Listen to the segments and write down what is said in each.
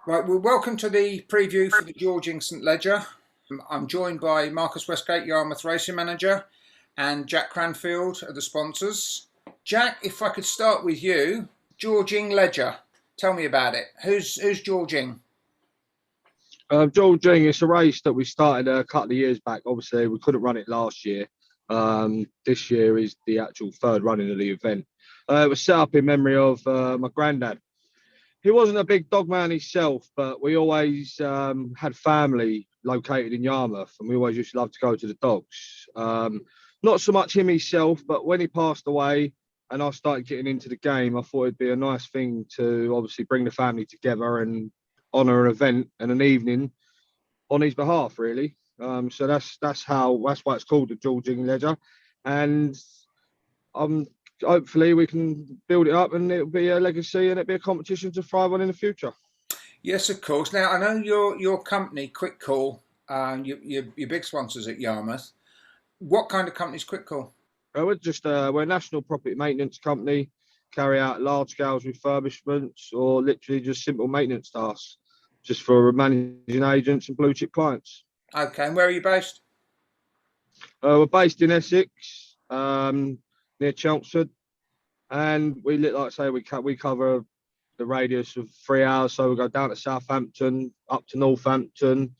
Right, well, welcome to the preview for the Georging St Ledger. I'm joined by Marcus Westgate, Yarmouth Racing Manager, and Jack Cranfield, the sponsors. Jack, if I could start with you, Georging Ledger. Tell me about it. Who's Georging? George Jing, it's a race that we started a couple of years back. Obviously, we couldn't run it last year. This year is the actual third running of the event. It was set up in memory of my granddad. He wasn't a big dog man himself, but we always had family located in Yarmouth, and we always used to love to go to the dogs. Not so much him himself, but when he passed away and I started getting into the game, I thought it'd be a nice thing to obviously bring the family together and honour an event and an evening on his behalf, really. So that's why it's called the Georging Ledger, and hopefully we can build it up and it'll be a legacy and it'll be a competition to thrive on in the future. Yes, of course. Now I know your company, Quick Call, your big sponsors at Yarmouth. What kind of company is Quick Call? We're a national property maintenance company, carry out large scale refurbishments or literally just simple maintenance tasks, just for managing agents and blue chip clients. Okay, and where are you based? We're based in Essex, near Chelmsford, and like I say, we cover the radius of 3 hours. So we go down to Southampton, up to Northampton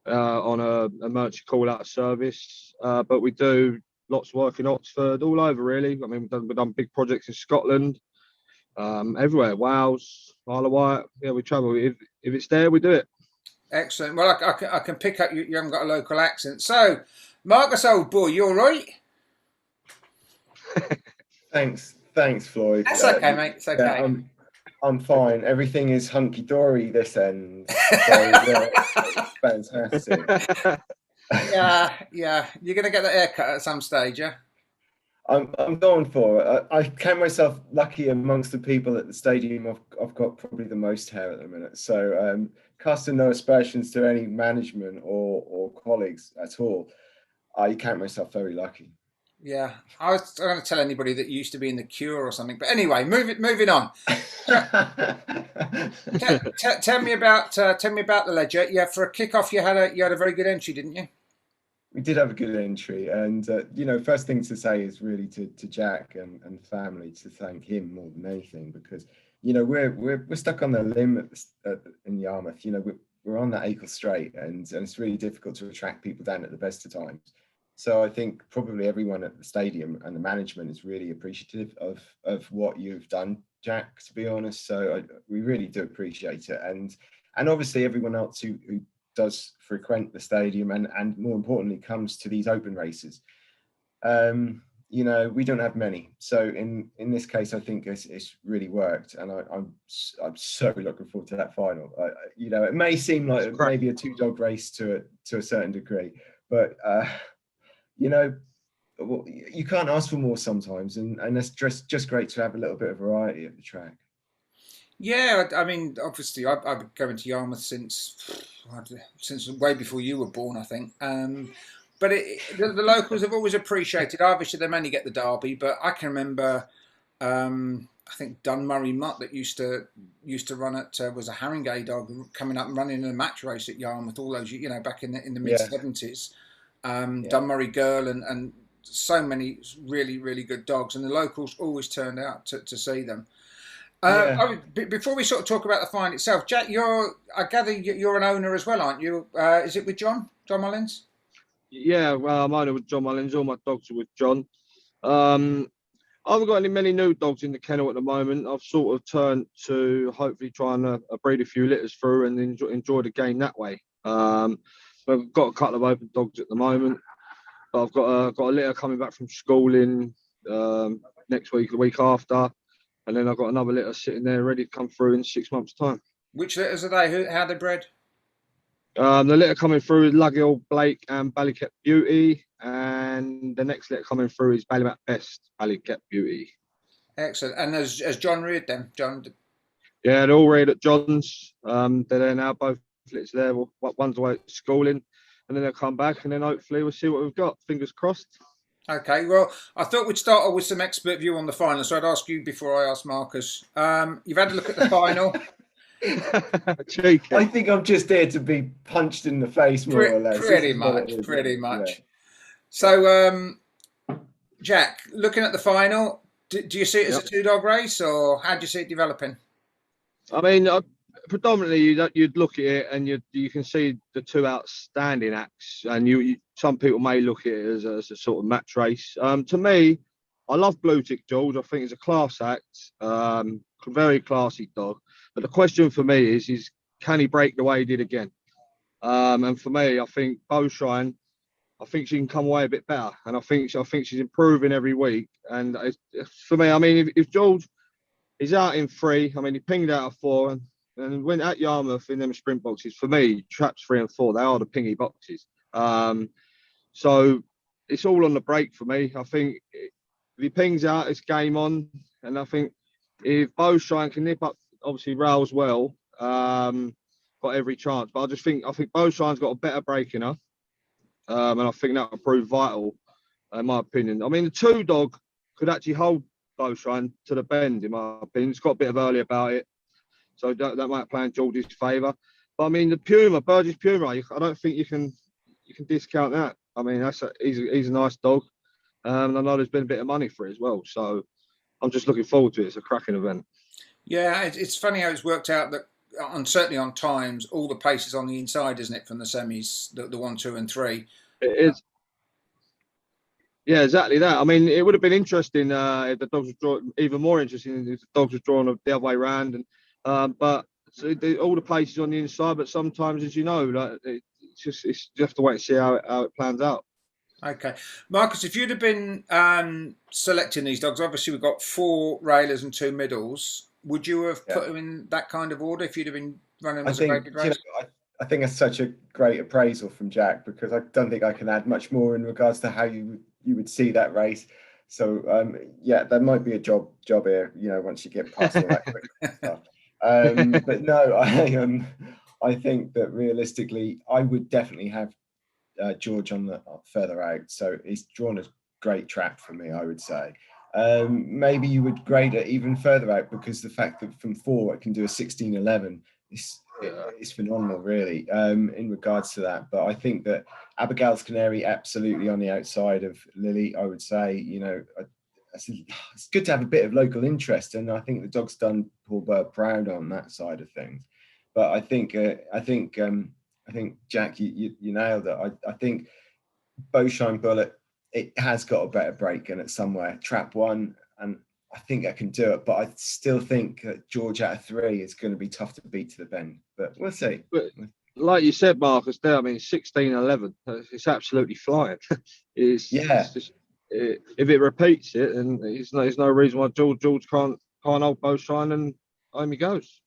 on a emergency call out service. But we do lots of work in Oxford, all over really. I mean, we've done big projects in Scotland, everywhere, Wales, Isle of Wight. Yeah, we travel. If it's there, we do it. Excellent. Well, I can pick up you haven't got a local accent. So, Marcus, old boy, you all right? Thanks, Floyd. That's okay, mate. It's okay. Yeah, I'm fine. Everything is hunky dory this end. So, yeah, fantastic. Yeah. You're gonna get that haircut at some stage, yeah? I'm going for it. I count myself lucky amongst the people at the stadium. I've got probably the most hair at the minute. So casting no aspersions to any management or colleagues at all. I count myself very lucky. Yeah, I was going to tell anybody that you used to be in the Cure or something, but anyway, moving on. Tell me about the Ledger. Yeah, for a kick-off, you had a very good entry, didn't you? We did have a good entry, and first thing to say is really to Jack and family, to thank him more than anything, because we're stuck on the limb in Yarmouth. We're on that Acle Strait, and it's really difficult to attract people down at the best of times. So I think probably everyone at the stadium and the management is really appreciative of what you've done, Jack, to be honest. So we really do appreciate it, and obviously everyone else who does frequent the stadium and more importantly comes to these open races. We don't have many, so in this case I think it's really worked, and I'm so looking forward to that final. It may seem like maybe a two-dog race to a certain degree, but you can't ask for more sometimes, and it's just great to have a little bit of variety at the track. Yeah, I mean, obviously, I've been going to Yarmouth since way before you were born, I think. But the locals have always appreciated. Obviously, they mainly get the derby, but I can remember, I think Dunmurray Mutt that used to run was a Haringey dog coming up and running in a match race at Yarmouth all those back in the mid-70s. Dunmurray Girl and so many really, really good dogs, and the locals always turned out to see them. Before we sort of talk about the find itself, Jack, I gather you're an owner as well, aren't you? Is it with John Mullins? Yeah, well, I'm owner with John Mullins. All my dogs are with John. I haven't got many new dogs in the kennel at the moment. I've sort of turned to hopefully try and breed a few litters through and enjoy the game that way. I've got a couple of open dogs at the moment. But I've got a litter coming back from schooling next week, the week after. And then I've got another litter sitting there ready to come through in 6 months' time. Which litters are they? How are they bred? The litter coming through is Lugill Blake and Ballykept Beauty. And the next litter coming through is Ballymat Best, Ballykept Beauty. Excellent. And has John reared them? John? Yeah, they're all reared at John's. They're there now, both litters there. One's away at schooling. And then they'll come back and then hopefully we'll see what we've got. Fingers crossed. Okay, well, I thought we'd start off with some expert view on the final, so I'd ask you before I ask Marcus. You've had a look at the final. Cheeky. I think I'm just here to be punched in the face, more or less. This Pretty is what it much, is, pretty isn't it? much. So, Jack, looking at the final, do you see it as a two-dog race, or how do you see it developing? I mean, predominantly you'd look at it and you can see the two outstanding acts, and some people may look at it as a sort of match race. To me, I love Blue Tick George. I think it's a class act, very classy dog. But the question for me is can he break the way he did again? And for me, I think Bowshine, I think she can come away a bit better, and I think she's improving every week. And for me, I mean, if George is out in 3, I mean, he pinged out of 4, and went at Yarmouth in them sprint boxes. For me, traps 3 and 4, they are the pingy boxes. So it's all on the break for me. I think if he pings out, it's game on. And I think if Bowshine can nip up, obviously Rail's well, got every chance. But I think Bowshine's got a better break in her. And I think that will prove vital, in my opinion. I mean, the 2-dog could actually hold Bowshine to the bend, in my opinion. It's got a bit of early about it, so that might play in George's favour. But I mean, the Puma, Burgess Puma, I don't think you can discount that. I mean, he's a nice dog, and I know there's been a bit of money for it as well. So I'm just looking forward to it. It's a cracking event. Yeah, it's funny how it's worked out that certainly on times, all the paces on the inside, isn't it, from the semis, the 1, 2, and 3. It is. Yeah, exactly that. I mean, it would have been interesting if the dogs were drawn, even more interesting if the dogs were drawn the other way around. And but all the places on the inside. But sometimes, as you know, like, you have to wait and see how it plans out. Okay, Marcus, if you'd have been selecting these dogs, obviously we've got 4 railers and 2 middles. Would you have put them in that kind of order if you'd have been running as a graded race? I think that's such a great appraisal from Jack, because I don't think I can add much more in regards to how you would see that race. So yeah, there might be a job here, once you get past all that quick stuff. But no, I think that realistically, I would definitely have George on the further out. So he's drawn a great trap for me, I would say. Maybe you would grade it even further out, because the fact that from 4 it can do a 16-11 is phenomenal, really, in regards to that. But I think that Abigail's Canary absolutely on the outside of Lily. I would say, it's good to have a bit of local interest, and I think the dog's done Paul Bird proud on that side of things. But I think Jack, you nailed it. I think Bowshine Bullet, it has got a better break in it somewhere. Trap 1, and I think I can do it, but I still think that George out of 3 is going to be tough to beat to the bend. But we'll see. But like you said, Marcus, there, I mean, 16-11, it's absolutely flying. If it repeats it, and there's no reason why George can't hold Bowshine, and home he goes.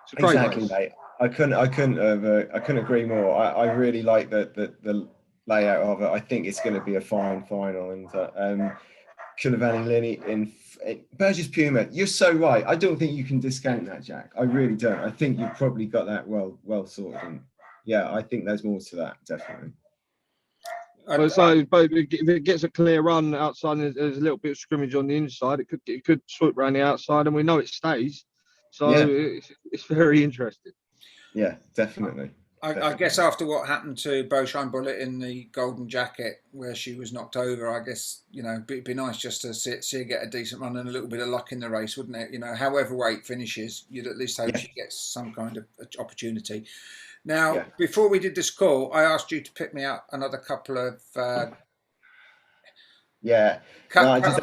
It's a great exactly, race. Mate. I couldn't agree more. I really like the layout of it. I think it's going to be a fine final, and Culavani Lily in Burgess Puma. You're so right. I don't think you can discount that, Jack. I really don't. I think you've probably got that well sorted. And yeah, I think there's more to that, definitely. But if it gets a clear run outside, and there's a little bit of scrimmage on the inside, it could swoop around the outside, and we know it stays. So it's very interesting. Yeah, definitely. I guess after what happened to Bowshine Bullet in the Golden Jacket, where she was knocked over, I guess, it'd be nice just to see her get a decent run and a little bit of luck in the race, wouldn't it? However weight finishes, you'd at least hope she gets some kind of opportunity. Now, before we did this call, I asked you to pick me out another couple of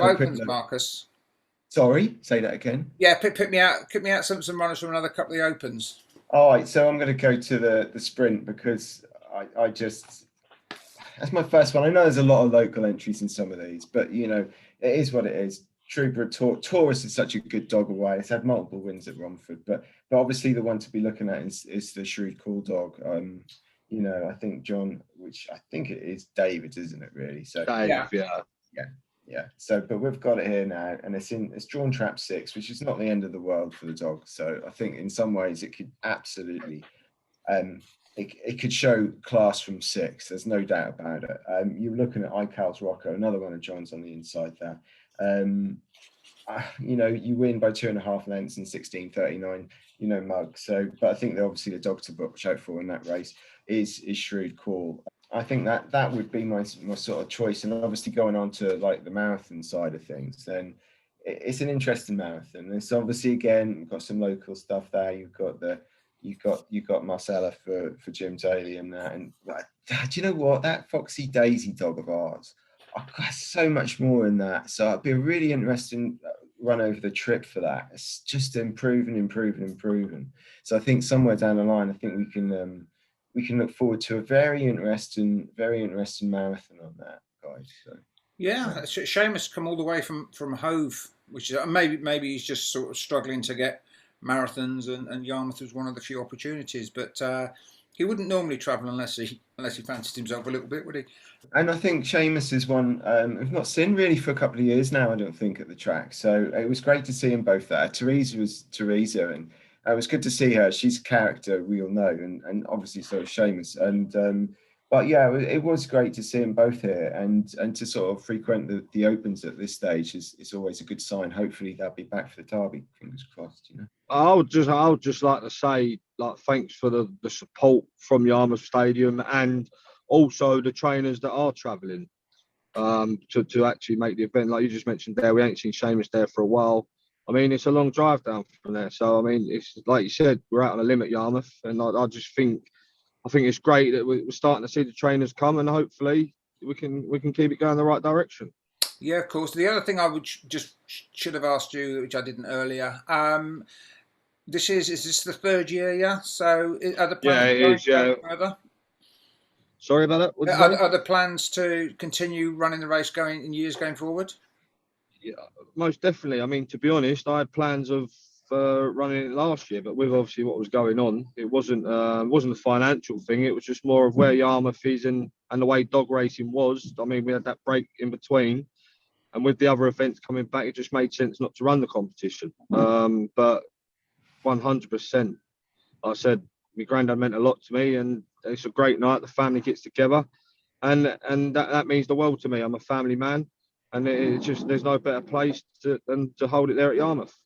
opens, Marcus. Sorry, say that again. Yeah, pick me out some runners from another couple of the opens. All right, so I'm going to go to the sprint, because I just, that's my first one. I know there's a lot of local entries in some of these, but it is what it is. Trooper Taurus is such a good dog away. It's had multiple wins at Romford, but obviously the one to be looking at is the Shrewd Cool Dog. I think John, which I think it is David, isn't it? Really? So yeah. So, but we've got it here now, and it's drawn trap 6, which is not the end of the world for the dog. So I think in some ways it could absolutely, it could show class from 6. There's no doubt about it. You're looking at iCal's Rocco, another one of John's on the inside there. You win by 2.5 lengths in 16:39. mug. So, but I think that obviously the dog to watch out for in that race is Shrewd Call. I think that would be my sort of choice. And obviously going on to like the marathon side of things, then it's an interesting marathon. It's obviously, again, we've got some local stuff there. You've got Marcella for Jim Daly and that. And do you know what? That Foxy Daisy dog of ours, I've got so much more in that. So it'd be a really interesting run over the trip for that. It's just improving. So I think somewhere down the line, I think we can look forward to a very interesting marathon on that, guys. So, Yeah, Seamus come all the way from Hove, which is maybe he's just sort of struggling to get marathons, and Yarmouth was one of the few opportunities. But he wouldn't normally travel unless he fancied himself a little bit, would he? And I think Seamus is one we've not seen really for a couple of years now, I don't think, at the track. So it was great to see them both there. Teresa was Teresa, and it was good to see her. She's a character we all know, and obviously so is Seamus. And but yeah, it was great to see them both here, and to sort of frequent the opens at this stage is always a good sign. Hopefully they'll be back for the Derby. Fingers crossed, I would just like to say, like, thanks for the support from Yarmouth Stadium, and also the trainers that are travelling to actually make the event. Like you just mentioned there, we ain't seen Seamus there for a while. I mean, it's a long drive down from there. So, I mean, it's like you said, we're out on a limb at Yarmouth. And I think it's great that we're starting to see the trainers come, and hopefully we can keep it going the right direction. Yeah, of course. The other thing I should have asked you, which I didn't earlier, is this the third year? Yeah. So are the plans further? Sorry about that. Are the plans to continue running the race in years going forward? Yeah, most definitely. I mean, to be honest, I had plans of running it last year, but with obviously what was going on, it wasn't a financial thing. It was just more of where Yarmouth is and the way dog racing was. I mean, we had that break in between, and with the other events coming back, it just made sense not to run the competition. But 100%, I said, my granddad meant a lot to me, and it's a great night. The family gets together, and that means the world to me. I'm a family man, and it's just, there's no better place than to hold it there at Yarmouth.